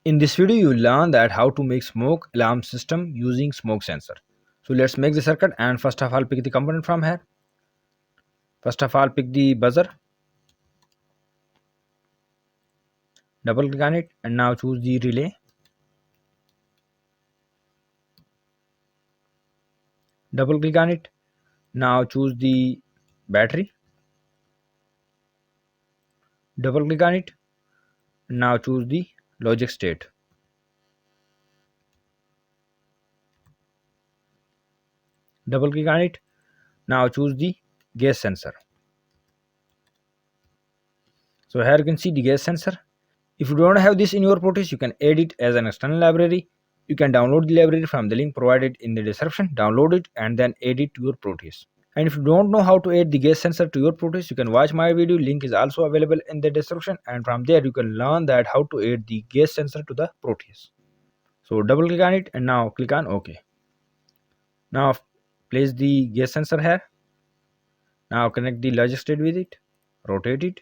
In this video, you will learn that how to make smoke alarm system using smoke sensor. So let's make the circuit, and first of all pick the component from here. First of all pick the buzzer, double click on it, and now choose the relay. Double click on it. Now choose the battery. Double click on it. Now choose the logic state. Double click on it. Now choose the gas sensor. So here you can see the gas sensor. If you don't have this in your Proteus, you can add it as an external library. You can download the library from the link provided in the description. Download it and then add it to your Proteus. And if you don't know how to add the gas sensor to your Proteus, you can watch my video. Link is also available in the description, and from there you can learn that how to add the gas sensor to the Proteus. So double click on it and now click on OK. Now place the gas sensor here. Now connect the logic state with it. Rotate it.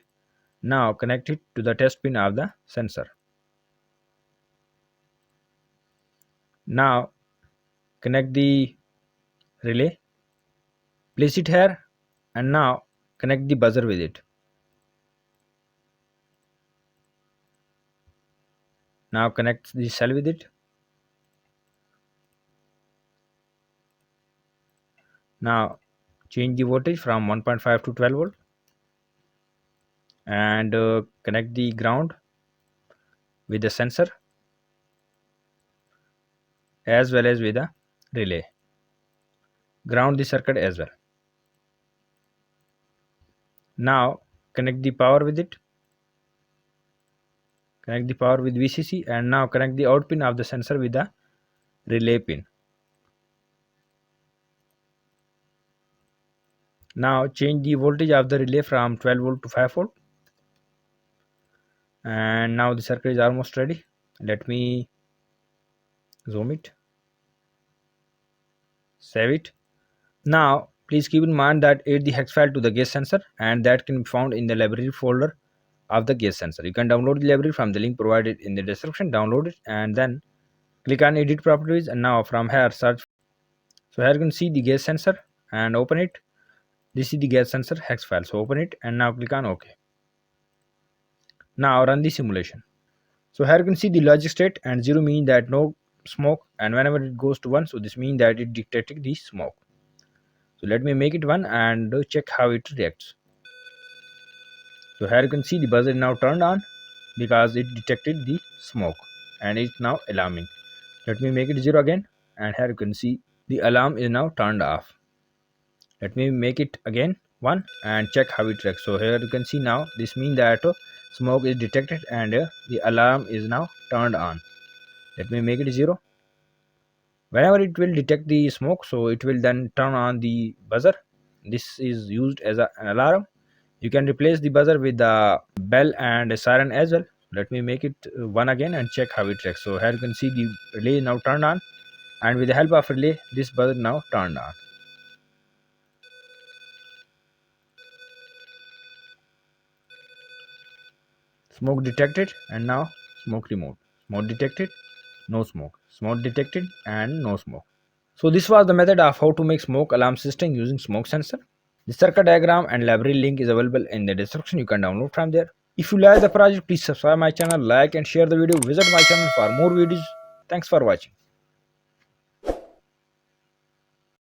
Now connect it to the test pin of the sensor. Now connect the relay. Place it here and now connect the buzzer with it. Now connect the cell with it. Now change the voltage from 1.5 to 12 volt and connect the ground with the sensor as well as with the relay. Ground the circuit as well. Now connect the power with it. Connect the power with VCC and now connect the out pin of the sensor with the relay pin. Now change the voltage of the relay from 12 volt to 5 volt. And now the circuit is almost ready. Let me zoom it, save it. Now please keep in mind that add the hex file to the gas sensor, and that can be found in the library folder of the gas sensor. You can download the library from the link provided in the description. Download it and then click on edit properties, and now from here search. So here you can see the gas sensor and open it. This is the gas sensor hex file, so open it and now click on OK. Now run the simulation. So here you can see the logic state, and 0 means that no smoke, and whenever it goes to 1, so this means that it detected the smoke. So let me make it 1 and check how it reacts. So here you can see the buzzer is now turned on because it detected the smoke and it's now alarming. Let me make it 0 again, and here you can see the alarm is now turned off. Let me make it again 1 and check how it reacts. So here you can see now this means that smoke is detected and the alarm is now turned on. Let me make it 0. Whenever it will detect the smoke, so it will then turn on the buzzer. This is used as an alarm. You can replace the buzzer with the bell and a siren as well. Let me make it 1 again and check how it reacts. So here you can see the relay now turned on, and with the help of relay this buzzer now turned on. Smoke detected and now smoke removed. Smoke detected, no smoke. Smoke detected and no smoke. So this was the method of how to make smoke alarm system using smoke sensor. The circuit diagram and library link is available in the description. You can download from there. If you like the project, please subscribe my channel, like and share the video. Visit my channel for more videos. Thanks for watching.